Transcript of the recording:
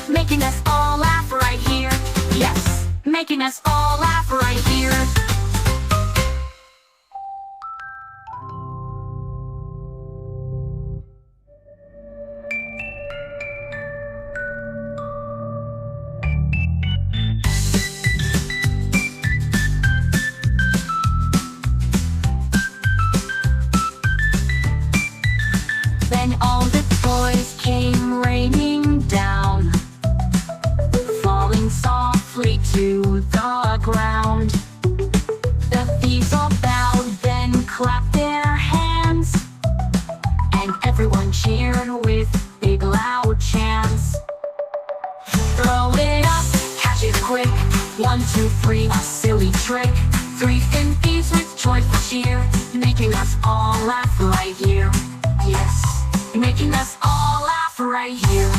making us all laugh right here. Yes, making us all laugh right here. Then all the toys came raining down, falling softly to the ground. The thieves all bowed, then clapped their hands, and everyone cheered with big loud chants. Throw it up, catch it quick, 1, 2, 3, a silly trick. 3 thin thieves with joyful cheer, making us all laugh right here. Yes, making us all laugh right here.